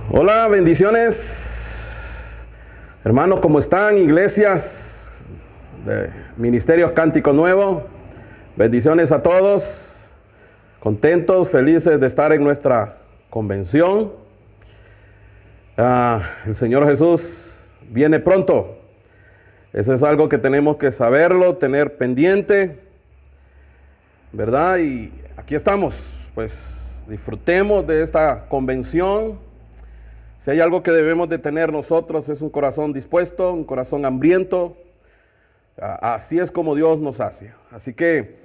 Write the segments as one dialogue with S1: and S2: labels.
S1: Hola, bendiciones. Hermanos, ¿cómo están? Iglesias de Ministerios Cántico Nuevo. Bendiciones a todos. Contentos, felices de estar en nuestra convención. El Señor Jesús viene pronto. Eso es algo que tenemos que saberlo, tener pendiente, ¿verdad? Y aquí estamos, pues disfrutemos de esta convención. Si hay algo que debemos de tener nosotros es un corazón dispuesto, un corazón hambriento. Así es como Dios nos hace. Así que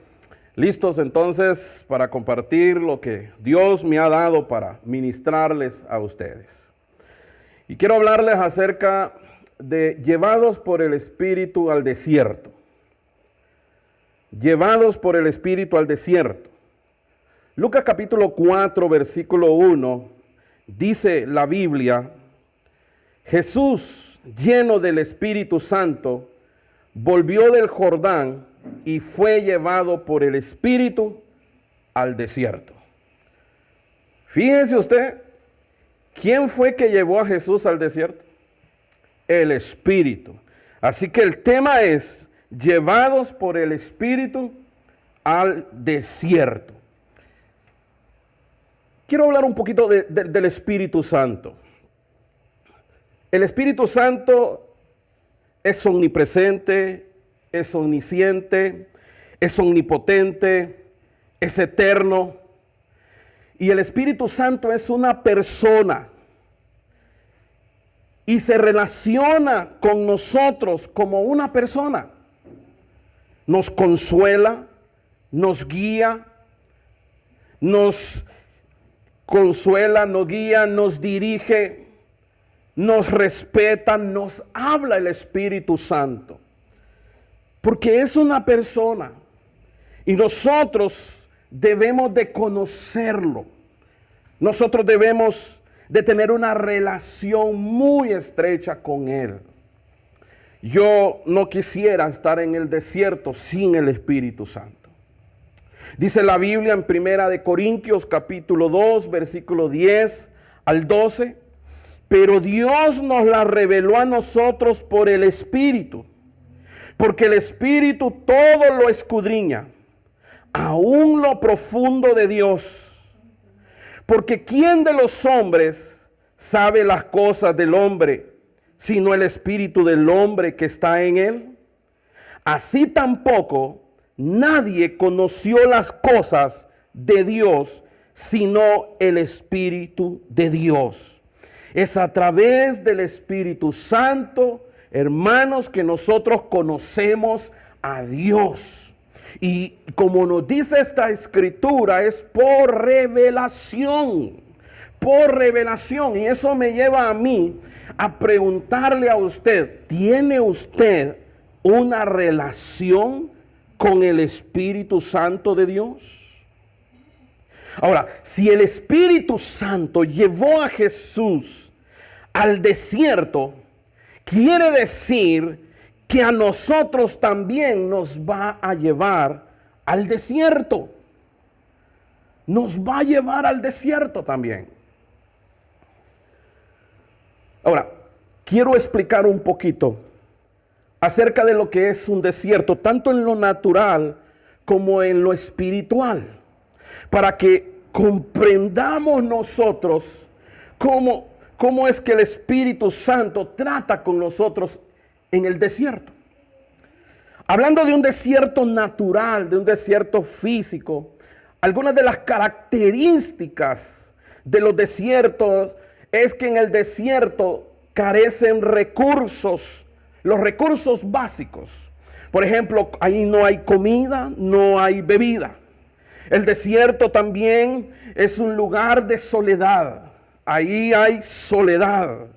S1: listos entonces para compartir lo que Dios me ha dado para ministrarles a ustedes. Y quiero hablarles acerca de llevados por el Espíritu al desierto. Llevados por el Espíritu al desierto. Lucas capítulo 4, versículo 1. Dice la Biblia: Jesús, lleno del Espíritu Santo, volvió del Jordán y fue llevado por el Espíritu al desierto. Fíjese usted, ¿quién fue que llevó a Jesús al desierto? El Espíritu. Así que el tema es llevados por el Espíritu al desierto. Quiero hablar un poquito del Espíritu Santo. El Espíritu Santo es omnipresente, es omnisciente, es omnipotente, es eterno. Y el Espíritu Santo es una persona y se relaciona con nosotros como una persona. Nos consuela, nos guía, nos guía, nos dirige, nos respeta, nos habla el Espíritu Santo. Porque es una persona y nosotros debemos de conocerlo. Nosotros debemos de tener una relación muy estrecha con Él. Yo no quisiera estar en el desierto sin el Espíritu Santo. Dice la Biblia en Primera de Corintios capítulo 2, versículo 10 al 12. Pero Dios nos la reveló a nosotros por el Espíritu. Porque el Espíritu todo lo escudriña, aún lo profundo de Dios. Porque ¿quién de los hombres sabe las cosas del hombre, sino el Espíritu del hombre que está en él? Así tampoco nadie conoció las cosas de Dios, sino el Espíritu de Dios. Es a través del Espíritu Santo, hermanos, que nosotros conocemos a Dios. Y como nos dice esta escritura, es por revelación. Por revelación. Y eso me lleva a mí a preguntarle a usted: ¿tiene usted una relación con el Espíritu Santo de Dios? Ahora, si el Espíritu Santo llevó a Jesús al desierto, quiere decir que a nosotros también nos va a llevar al desierto. Nos va a llevar al desierto también. Ahora, quiero explicar un poquito acerca de lo que es un desierto, tanto en lo natural como en lo espiritual, para que comprendamos nosotros cómo es que el Espíritu Santo trata con nosotros en el desierto. Hablando de un desierto natural, de un desierto físico, algunas de las características de los desiertos es que en el desierto carecen recursos, los recursos básicos. Por ejemplo, ahí no hay comida, no hay bebida. El desierto también es un lugar de soledad. Ahí hay soledad.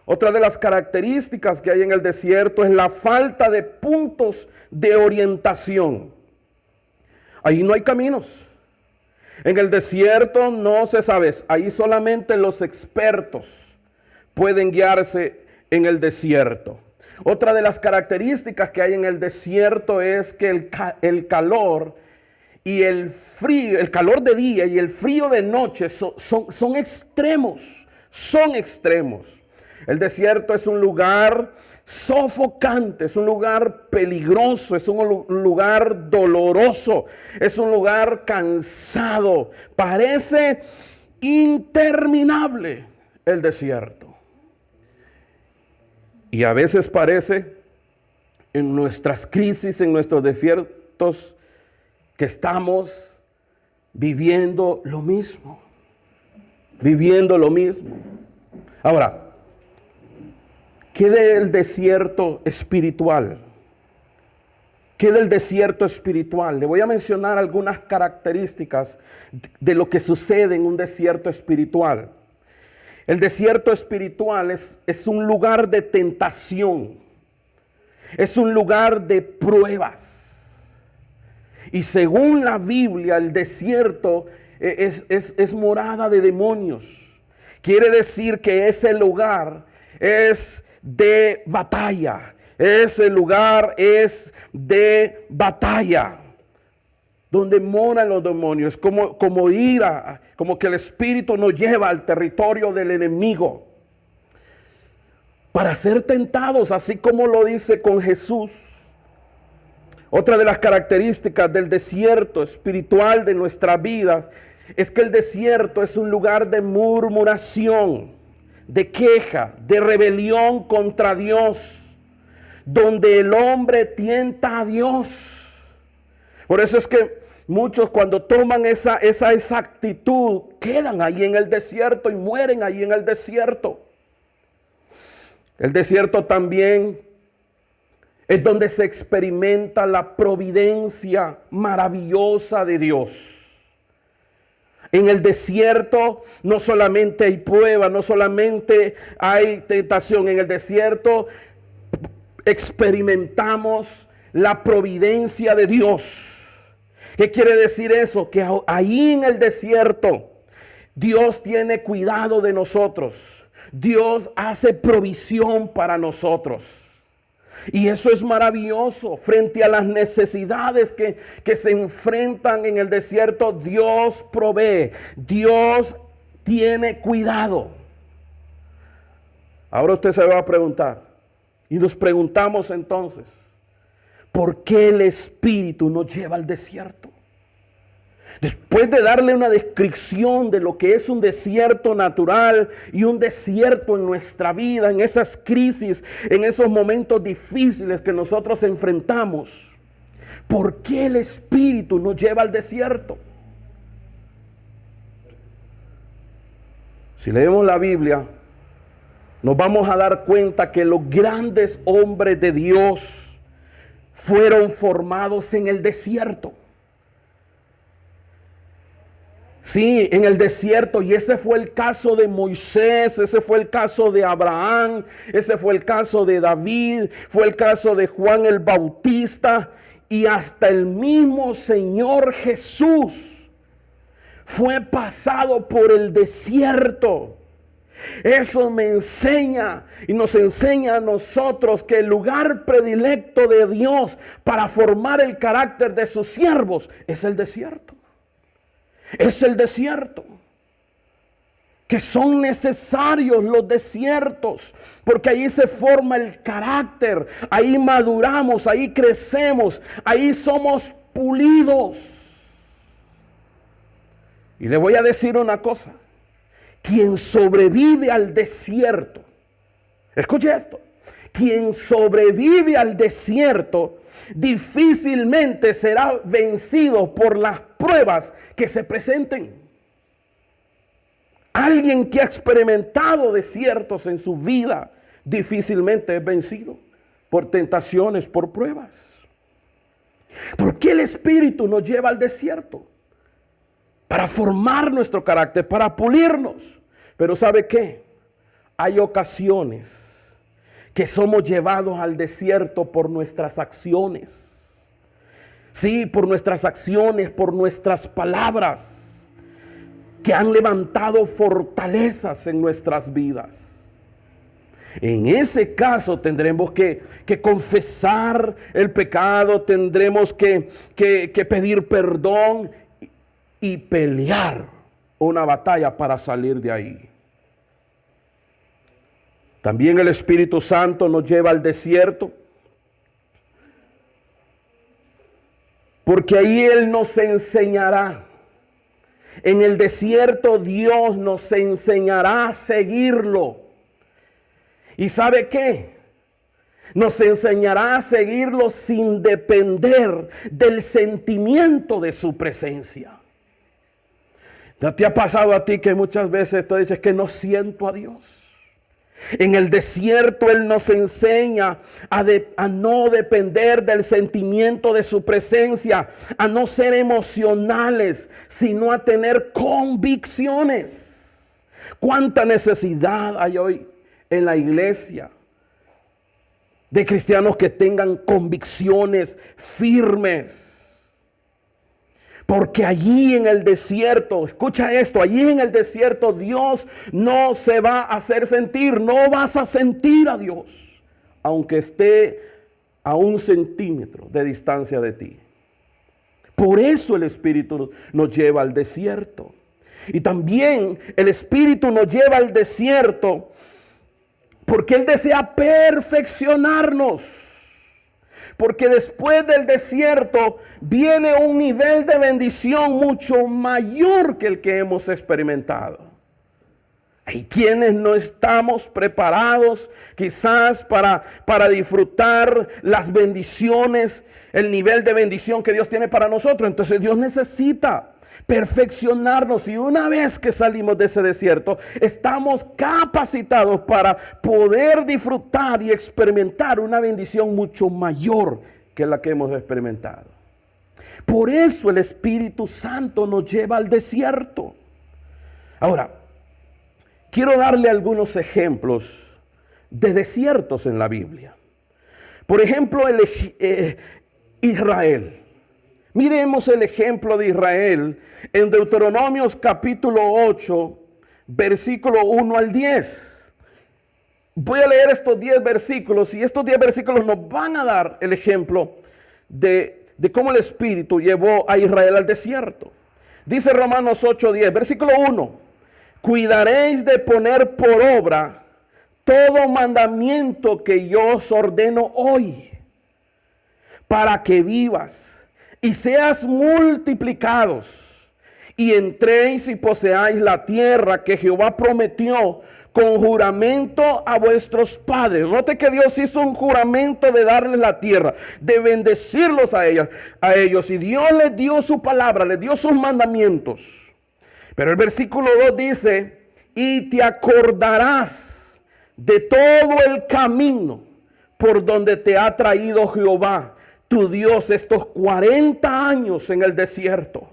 S1: Otra de las características que hay en el desierto es la falta de puntos de orientación. Ahí no hay caminos. En el desierto no se sabe. Ahí solamente los expertos pueden guiarse en el desierto. Otra de las características que hay en el desierto es que el calor y el frío, el calor de día y el frío de noche son extremos, son extremos. El desierto es un lugar sofocante, es un lugar peligroso, es un lugar doloroso, es un lugar cansado. Parece interminable el desierto. Y a veces parece en nuestras crisis, en nuestros desiertos, que estamos viviendo lo mismo. Viviendo lo mismo. Ahora, ¿qué del desierto espiritual? ¿Qué del desierto espiritual? Le voy a mencionar algunas características de lo que sucede en un desierto espiritual. El desierto espiritual es un lugar de tentación. Es un lugar de pruebas. Y según la Biblia, el desierto es morada de demonios. Quiere decir que ese lugar es de batalla. Ese lugar es de batalla. Donde moran los demonios. Como ir como que el espíritu nos lleva al territorio del enemigo. Para ser tentados, así como lo dice con Jesús. Otra de las características del desierto espiritual de nuestra vida es que el desierto es un lugar de murmuración, de queja, de rebelión contra Dios, donde el hombre tienta a Dios. Por eso es que muchos, cuando toman esa actitud, quedan ahí en el desierto y mueren ahí en el desierto. El desierto también es donde se experimenta la providencia maravillosa de Dios. En el desierto no solamente hay prueba, no solamente hay tentación. En el desierto experimentamos la providencia de Dios. ¿Qué quiere decir eso? Que ahí en el desierto Dios tiene cuidado de nosotros. Dios hace provisión para nosotros. Y eso es maravilloso. Frente a las necesidades que se enfrentan en el desierto, Dios provee. Dios tiene cuidado. Ahora usted se va a preguntar. Y nos preguntamos entonces, ¿por qué el Espíritu nos lleva al desierto? Después de darle una descripción de lo que es un desierto natural y un desierto en nuestra vida, en esas crisis, en esos momentos difíciles que nosotros enfrentamos, ¿por qué el Espíritu nos lleva al desierto? Si leemos la Biblia, nos vamos a dar cuenta que los grandes hombres de Dios fueron formados en el desierto. Sí, en el desierto, y ese fue el caso de Moisés, ese fue el caso de Abraham, ese fue el caso de David, fue el caso de Juan el Bautista, y hasta el mismo Señor Jesús fue pasado por el desierto. Eso me enseña y nos enseña a nosotros que el lugar predilecto de Dios para formar el carácter de sus siervos es el desierto. Es el desierto. Que son necesarios los desiertos, porque ahí se forma el carácter, ahí maduramos, ahí crecemos, ahí somos pulidos. Y le voy a decir una cosa: quien sobrevive al desierto, escuche esto, quien sobrevive al desierto difícilmente será vencido por las pruebas que se presenten. Alguien que ha experimentado desiertos en su vida difícilmente es vencido por tentaciones, por pruebas. ¿Por qué el Espíritu nos lleva al desierto? Para formar nuestro carácter, para pulirnos. Pero ¿sabe qué? Hay ocasiones que somos llevados al desierto por nuestras acciones. Sí, por nuestras acciones, por nuestras palabras, que han levantado fortalezas en nuestras vidas. En ese caso tendremos que confesar el pecado, tendremos que pedir perdón y pelear una batalla para salir de ahí. También el Espíritu Santo nos lleva al desierto, porque ahí Él nos enseñará. En el desierto Dios nos enseñará a seguirlo. ¿Y sabe qué? Nos enseñará a seguirlo sin depender del sentimiento de su presencia. ¿No te ha pasado a ti que muchas veces tú dices que no siento a Dios? En el desierto Él nos enseña a no depender del sentimiento de su presencia, a no ser emocionales, sino a tener convicciones. ¿Cuánta necesidad hay hoy en la iglesia de cristianos que tengan convicciones firmes? Porque allí en el desierto, escucha esto, allí en el desierto Dios no se va a hacer sentir, no vas a sentir a Dios, aunque esté a 1 centímetro de distancia de ti. Por eso el Espíritu nos lleva al desierto. Y también el Espíritu nos lleva al desierto porque Él desea perfeccionarnos. Porque después del desierto viene un nivel de bendición mucho mayor que el que hemos experimentado. Hay quienes no estamos preparados quizás para disfrutar las bendiciones, el nivel de bendición que Dios tiene para nosotros. Entonces Dios necesita perfeccionarnos, y una vez que salimos de ese desierto, estamos capacitados para poder disfrutar y experimentar una bendición mucho mayor que la que hemos experimentado. Por eso el Espíritu Santo nos lleva al desierto. Ahora, quiero darle algunos ejemplos de desiertos en la Biblia. Por ejemplo, Israel. Miremos el ejemplo de Israel en Deuteronomios capítulo 8, versículo 1 al 10. Voy a leer estos 10 versículos, y estos 10 versículos nos van a dar el ejemplo de cómo el Espíritu llevó a Israel al desierto. Dice Romanos 8:10, versículo 1: cuidaréis de poner por obra todo mandamiento que yo os ordeno hoy, para que vivas y seas multiplicados, y entréis y poseáis la tierra que Jehová prometió con juramento a vuestros padres. Note que Dios hizo un juramento de darles la tierra, de bendecirlos a ellos, y Dios les dio su palabra, les dio sus mandamientos. Pero el versículo 2 dice: y te acordarás de todo el camino por donde te ha traído Jehová tu Dios estos 40 años en el desierto.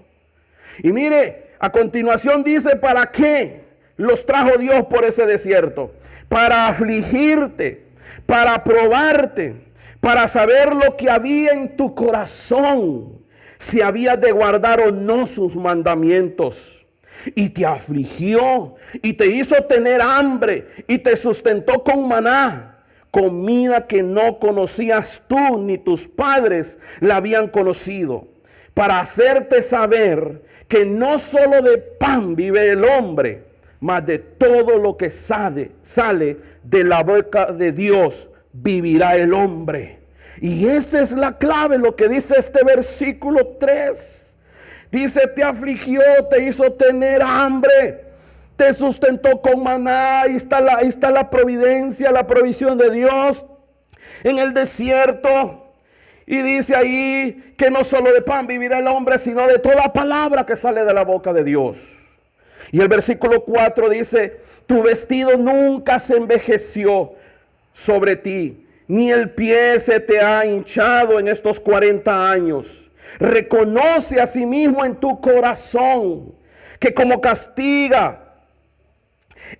S1: Y mire, a continuación dice: ¿para qué los trajo Dios por ese desierto? Para afligirte, para probarte, para saber lo que había en tu corazón, si habías de guardar o no sus mandamientos. Y te afligió y te hizo tener hambre y te sustentó con maná, comida que no conocías tú ni tus padres la habían conocido, para hacerte saber que no solo de pan vive el hombre, mas de todo lo que sale de la boca de Dios vivirá el hombre. Y esa es la clave, lo que dice este versículo 3. Dice: te afligió, te hizo tener hambre, te sustentó con maná. Ahí está la providencia, la provisión de Dios en el desierto. Y dice ahí que no solo de pan vivirá el hombre, sino de toda palabra que sale de la boca de Dios. Y el versículo 4 dice: tu vestido nunca se envejeció sobre ti, ni el pie se te ha hinchado en estos 40 años. Reconoce a sí mismo en tu corazón que como castiga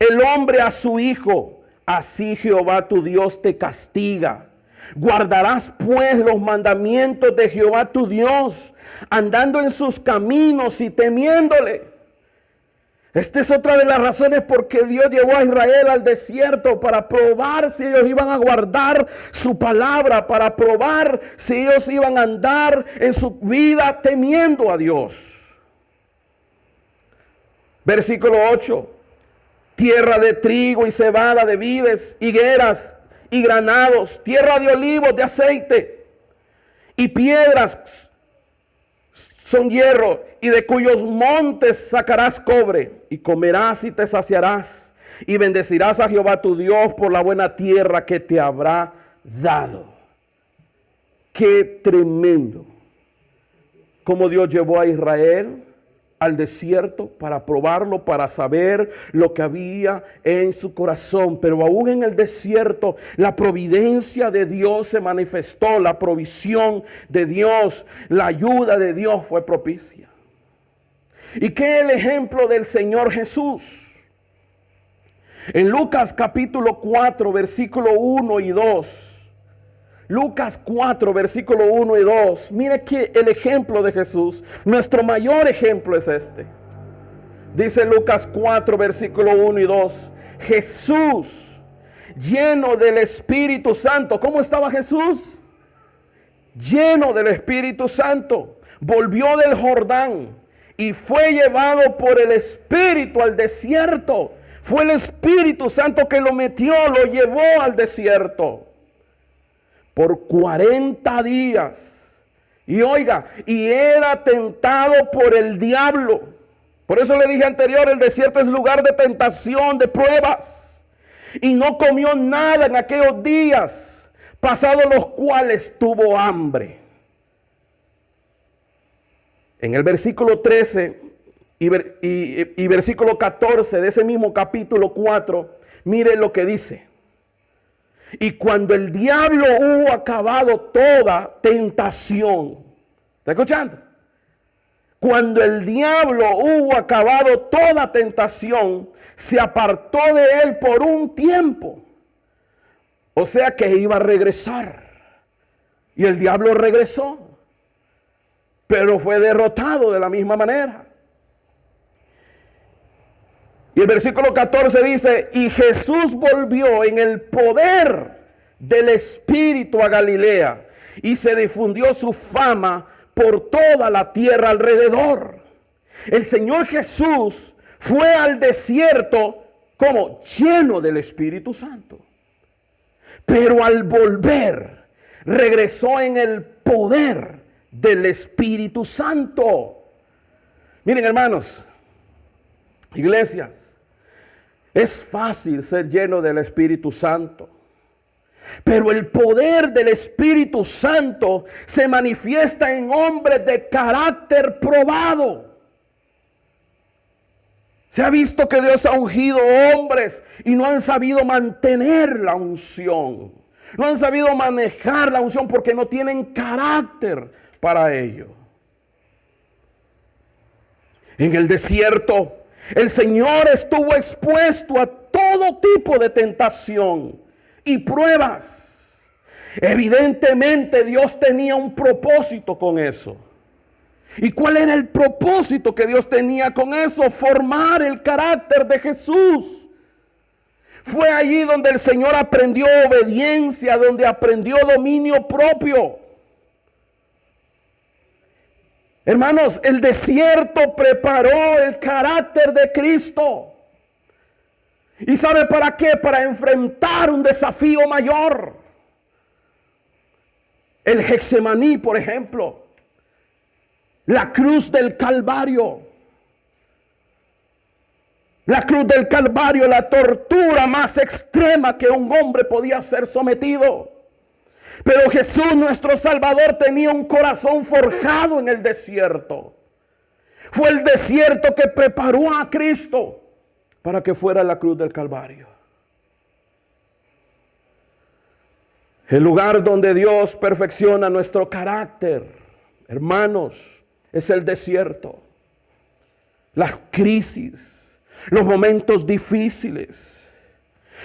S1: el hombre a su hijo, así Jehová tu Dios te castiga. Guardarás pues los mandamientos de Jehová tu Dios, andando en sus caminos y temiéndole. Esta es otra de las razones por que Dios llevó a Israel al desierto, para probar si ellos iban a guardar su palabra, para probar si ellos iban a andar en su vida temiendo a Dios. Versículo 8. tierra de trigo y cebada, de vides, higueras y granados, tierra de olivos, de aceite, y piedras son hierro, y de cuyos montes sacarás cobre, y comerás y te saciarás, y bendecirás a Jehová tu Dios por la buena tierra que te habrá dado. Qué tremendo cómo Dios llevó a Israel al desierto para probarlo, para saber lo que había en su corazón. Pero aún en el desierto, la providencia de Dios se manifestó, la provisión de Dios, la ayuda de Dios fue propicia. ¿Y qué es el ejemplo del Señor Jesús? En Lucas capítulo 4, versículo 1 y 2. Lucas 4, versículo 1 y 2. Mire que el ejemplo de Jesús, nuestro mayor ejemplo es este. Dice Lucas 4, versículo 1 y 2. Jesús, lleno del Espíritu Santo. ¿Cómo estaba Jesús? Lleno del Espíritu Santo. Volvió del Jordán y fue llevado por el Espíritu al desierto. Fue el Espíritu Santo que lo metió, lo llevó al desierto. Por 40 días. Y oiga, y era tentado por el diablo. Por eso le dije anterior, el desierto es lugar de tentación, de pruebas. Y no comió nada en aquellos días, pasados los cuales tuvo hambre. En el versículo 13 y versículo 14 de ese mismo capítulo 4, mire lo que dice. Y cuando el diablo hubo acabado toda tentación. ¿Está escuchando? Cuando el diablo hubo acabado toda tentación, se apartó de él por un tiempo. O sea que iba a regresar. Y el diablo regresó. Pero fue derrotado de la misma manera. Y el versículo 14 dice, y Jesús volvió en el poder del Espíritu a Galilea, y se difundió su fama por toda la tierra alrededor. El Señor Jesús fue al desierto como lleno del Espíritu Santo. Pero al volver, regresó en el poder del Espíritu Santo. Miren, hermanos, iglesias, es fácil ser lleno del Espíritu Santo, pero el poder del Espíritu Santo se manifiesta en hombres de carácter probado. Se ha visto que Dios ha ungido hombres y no han sabido mantener la unción, no han sabido manejar la unción porque no tienen carácter para ello. En el desierto, el Señor estuvo expuesto a todo tipo de tentación y pruebas. Evidentemente Dios tenía un propósito con eso. ¿Y cuál era el propósito que Dios tenía con eso? Formar el carácter de Jesús. Fue allí donde el Señor aprendió obediencia, donde aprendió dominio propio. Hermanos, el desierto preparó el carácter de Cristo. ¿Y sabe para qué? Para enfrentar un desafío mayor. El Getsemaní, por ejemplo. La cruz del Calvario. La cruz del Calvario, la tortura más extrema que un hombre podía ser sometido. Pero Jesús, nuestro Salvador, tenía un corazón forjado en el desierto. Fue el desierto que preparó a Cristo para que fuera la cruz del Calvario. El lugar donde Dios perfecciona nuestro carácter, hermanos, es el desierto. Las crisis, los momentos difíciles.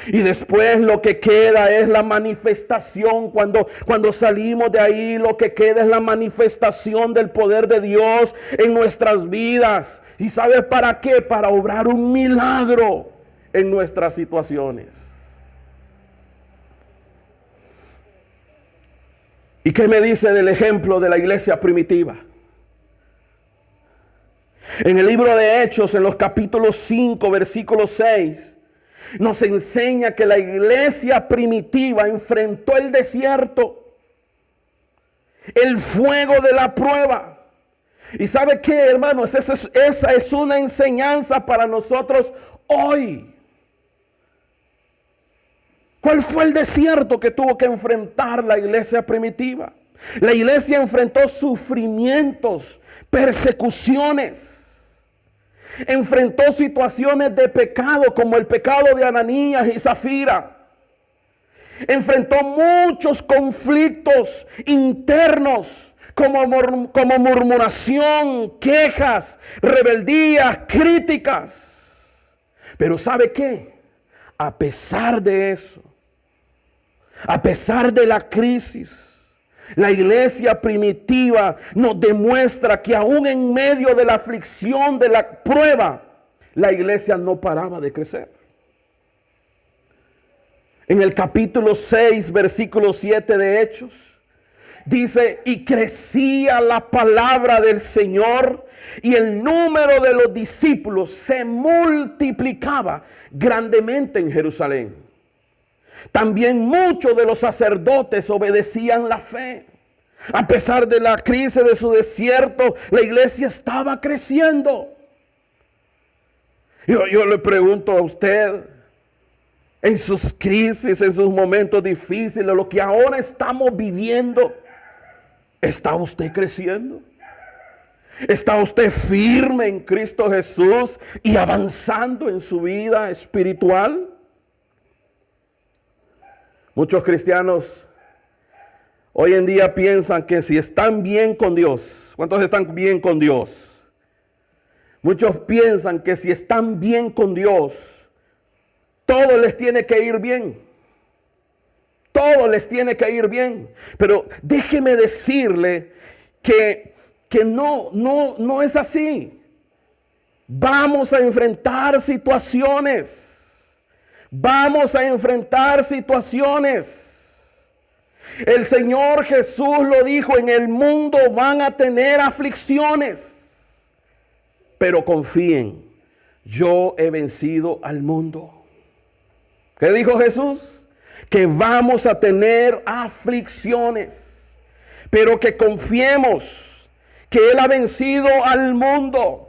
S1: Y después lo que queda es la manifestación. Cuando salimos de ahí, lo que queda es la manifestación del poder de Dios en nuestras vidas. ¿Y sabes para qué? Para obrar un milagro en nuestras situaciones. ¿Y qué me dice del ejemplo de la iglesia primitiva? En el libro de Hechos, en los capítulos 5, versículo 6, nos enseña que la iglesia primitiva enfrentó el desierto, el fuego de la prueba. ¿Y sabe qué, hermanos? Esa es una enseñanza para nosotros hoy. ¿Cuál fue el desierto que tuvo que enfrentar la iglesia primitiva? La iglesia enfrentó sufrimientos, persecuciones. Enfrentó situaciones de pecado como el pecado de Ananías y Zafira. Enfrentó muchos conflictos internos como murmuración, quejas, rebeldías, críticas. Pero ¿sabe qué? A pesar de eso, a pesar de la crisis, la iglesia primitiva nos demuestra que aún en medio de la aflicción, de la prueba, la iglesia no paraba de crecer. En el capítulo 6, versículo 7 de Hechos, dice: y crecía la palabra del Señor y el número de los discípulos se multiplicaba grandemente en Jerusalén. También muchos de los sacerdotes obedecían la fe. A pesar de la crisis de su desierto, la iglesia estaba creciendo. Yo le pregunto a usted, en sus crisis, en sus momentos difíciles, lo que ahora estamos viviendo, ¿está usted creciendo? ¿Está usted firme en Cristo Jesús y avanzando en su vida espiritual? Muchos cristianos hoy en día piensan que si están bien con Dios, ¿cuántos están bien con Dios? Muchos piensan que si están bien con Dios, todo les tiene que ir bien. Todo les tiene que ir bien. Pero déjeme decirle que no es así. Vamos a enfrentar situaciones. Vamos a enfrentar situaciones. El Señor Jesús lo dijo: en el mundo van a tener aflicciones, pero confíen, yo he vencido al mundo. ¿Qué dijo Jesús? Que vamos a tener aflicciones, pero que confiemos que Él ha vencido al mundo.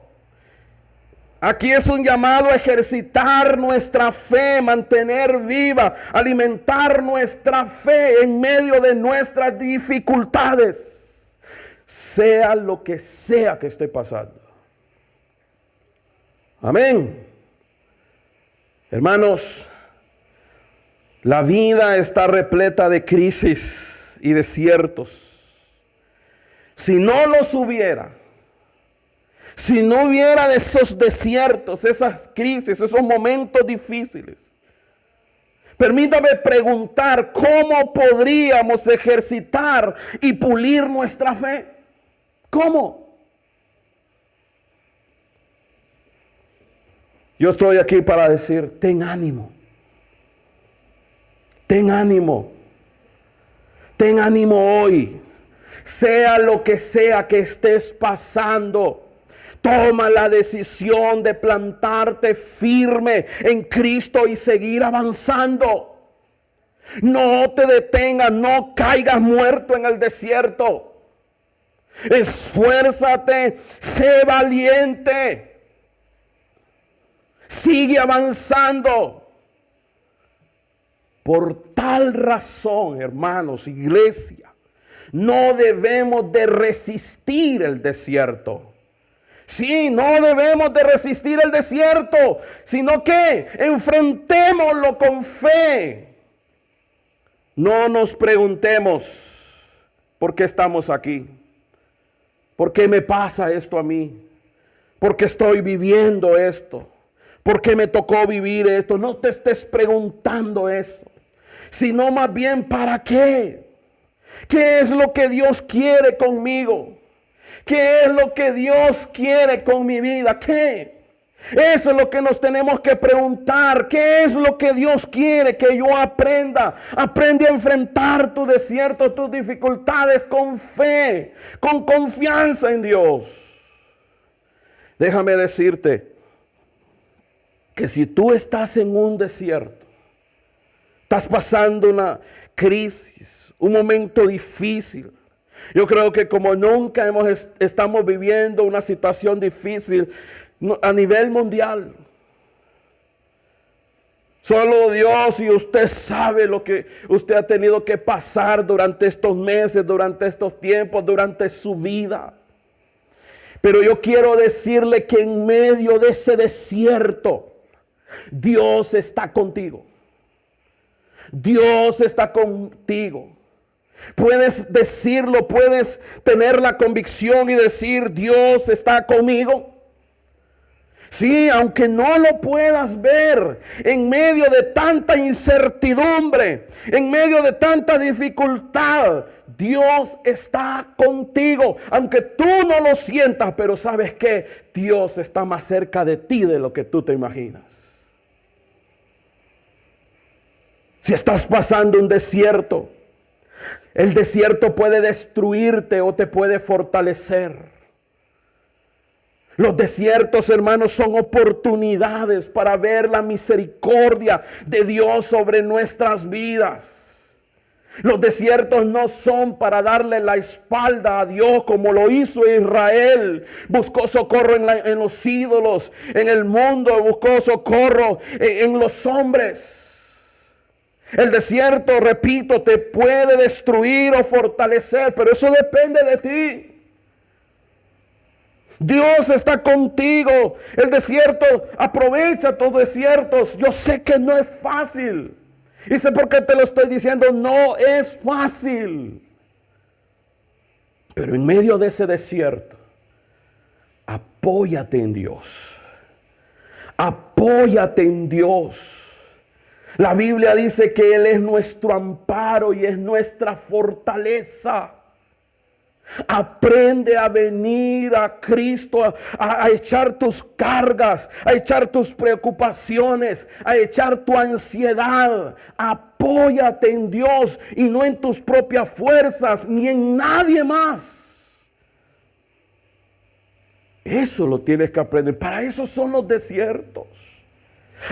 S1: Aquí es un llamado a ejercitar nuestra fe, mantener viva, alimentar nuestra fe en medio de nuestras dificultades, sea lo que sea que esté pasando. Amén. Hermanos, la vida está repleta de crisis y desiertos. Si no los hubiera, si no hubiera de esos desiertos, esas crisis, esos momentos difíciles, permítame preguntar, ¿cómo podríamos ejercitar y pulir nuestra fe? ¿Cómo? Yo estoy aquí para decir, ten ánimo. Ten ánimo. Ten ánimo hoy. Sea lo que sea que estés pasando, toma la decisión de plantarte firme en Cristo y seguir avanzando. No te detengas, no caigas muerto en el desierto. Esfuérzate, sé valiente. Sigue avanzando. Por tal razón, hermanos, iglesia, no debemos de resistir el desierto. Sí, no debemos de resistir el desierto, sino que enfrentémoslo con fe. No nos preguntemos por qué estamos aquí, por qué me pasa esto a mí, por qué estoy viviendo esto, por qué me tocó vivir esto. No te estés preguntando eso, sino más bien ¿para qué? ¿Qué es lo que Dios quiere conmigo? ¿Qué es lo que Dios quiere con mi vida? ¿Qué? Eso es lo que nos tenemos que preguntar. ¿Qué es lo que Dios quiere que yo aprenda? Aprende a enfrentar tu desierto, tus dificultades con fe, con confianza en Dios. Déjame decirte que si tú estás en un desierto, estás pasando una crisis, un momento difícil. Yo creo que como nunca estamos viviendo una situación difícil a nivel mundial. Solo Dios y usted sabe lo que usted ha tenido que pasar durante estos meses, durante estos tiempos, durante su vida. Pero yo quiero decirle que en medio de ese desierto, Dios está contigo. Dios está contigo. Puedes decirlo, puedes tener la convicción y decir, Dios está conmigo. Sí, aunque no lo puedas ver, en medio de tanta incertidumbre, en medio de tanta dificultad, Dios está contigo. Aunque tú no lo sientas, pero sabes que Dios está más cerca de ti de lo que tú te imaginas. Si estás pasando un desierto, el desierto puede destruirte o te puede fortalecer. Los desiertos, hermanos, son oportunidades para ver la misericordia de Dios sobre nuestras vidas. Los desiertos no son para darle la espalda a Dios como lo hizo Israel. Buscó socorro en los ídolos, en el mundo, buscó socorro en los hombres. El desierto, repito, te puede destruir o fortalecer, pero eso depende de ti. Dios está contigo. El desierto, aprovecha tus desiertos. Yo sé que no es fácil. Y sé por qué te lo estoy diciendo. No es fácil. Pero en medio de ese desierto, apóyate en Dios. Apóyate en Dios. La Biblia dice que Él es nuestro amparo y es nuestra fortaleza. Aprende a venir a Cristo, a echar tus cargas, a echar tus preocupaciones, a echar tu ansiedad. Apóyate en Dios y no en tus propias fuerzas ni en nadie más. Eso lo tienes que aprender. Para eso son los desiertos.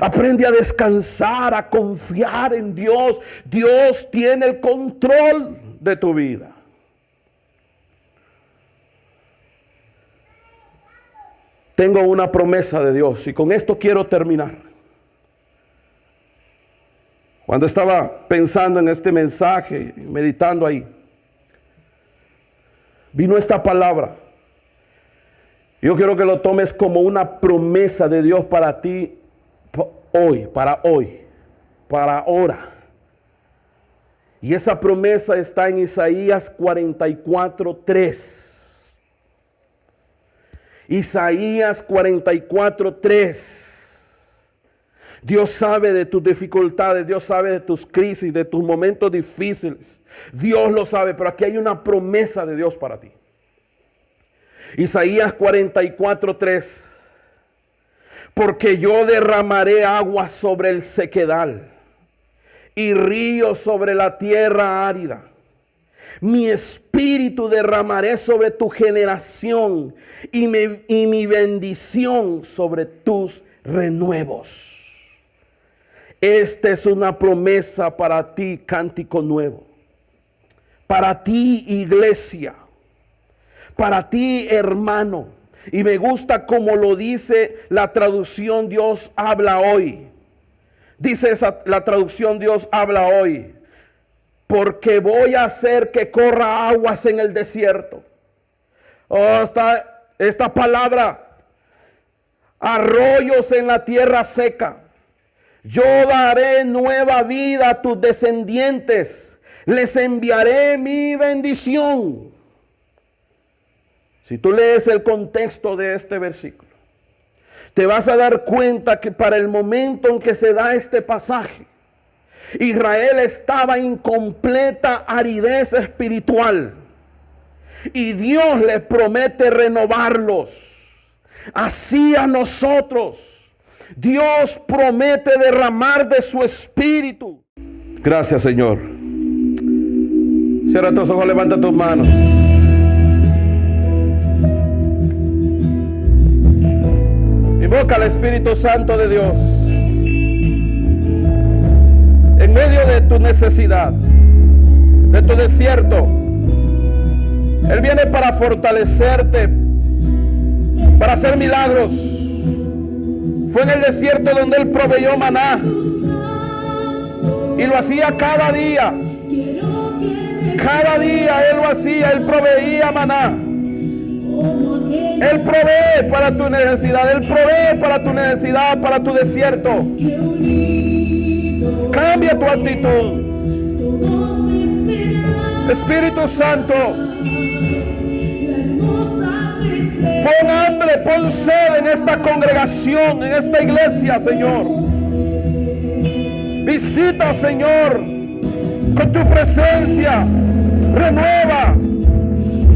S1: Aprende a descansar, a confiar en Dios. Dios tiene el control de tu vida. Tengo una promesa de Dios y con esto quiero terminar. Cuando estaba pensando en este mensaje, meditando ahí, vino esta palabra. Yo quiero que lo tomes como una promesa de Dios para ti hoy, para ahora. Y esa promesa está en Isaías 44:3. Isaías 44:3. Dios sabe de tus dificultades, Dios sabe de tus crisis, de tus momentos difíciles. Dios lo sabe, pero aquí hay una promesa de Dios para ti. Isaías 44:3. Porque yo derramaré agua sobre el sequedal y ríos sobre la tierra árida. Mi espíritu derramaré sobre tu generación y mi bendición sobre tus renuevos. Esta es una promesa para ti, cántico nuevo. Para ti, iglesia. Para ti, hermano. Y me gusta como lo dice la traducción Dios habla hoy. Dice la traducción Dios habla hoy. Porque voy a hacer que corra aguas en el desierto. Oh, esta palabra. Arroyos en la tierra seca. Yo daré nueva vida a tus descendientes. Les enviaré mi bendición. Si tú lees el contexto de este versículo, te vas a dar cuenta que para el momento en que se da este pasaje, Israel estaba en completa aridez espiritual y Dios les promete renovarlos. Así a nosotros, Dios promete derramar de su espíritu. Gracias, Señor. Cierra tus ojos, levanta tus manos. Invoca al Espíritu Santo de Dios. necesidad, de tu desierto. Él viene para fortalecerte, para hacer milagros. Fue en el desierto donde Él proveyó maná, y lo hacía cada día. Cada día Él lo hacía, Él proveía maná. Él provee para tu necesidad, Él provee para tu necesidad, para tu desierto. Cambia tu actitud. Espíritu Santo, pon hambre, pon sed en esta congregación, en esta iglesia, Señor. Visita, Señor, con tu presencia. Renueva,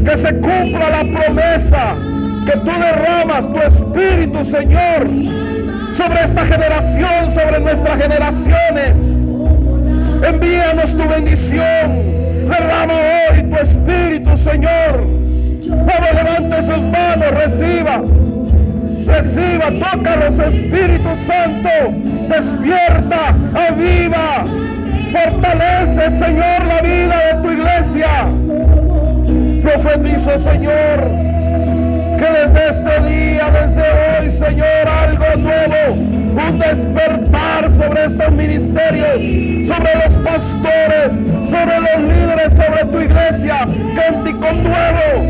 S1: que se cumpla la promesa que tú derramas tu espíritu, Señor, sobre esta generación, sobre nuestras generaciones. Envíanos tu bendición. Derrama hoy tu espíritu, Señor. Vamos, levante sus manos, reciba, tócalos, Espíritu Santo. Despierta, aviva, fortalece, Señor, la vida de tu iglesia. Profetizo, Señor, que desde este día, desde hoy, Señor, algo nuevo, un despertar sobre estos ministerios, sobre los pastores, sobre los líderes, sobre tu iglesia. Cántico nuevo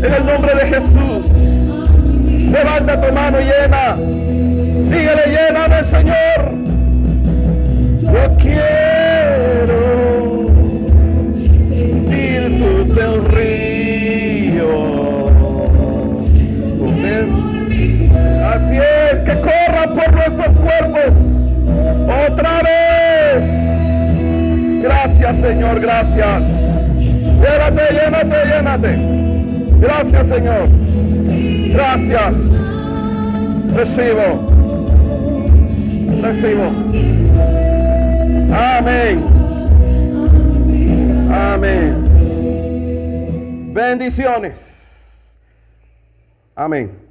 S1: en el nombre de Jesús. Levanta tu mano llena. Dígale: lléname, Señor. Yo quiero irte del río. Así es, que corra por nuestros cuerpos otra vez. Gracias, Señor, gracias. Llénate. Gracias, Señor. Gracias. Recibo. Amén. Amén. Bendiciones. Amén.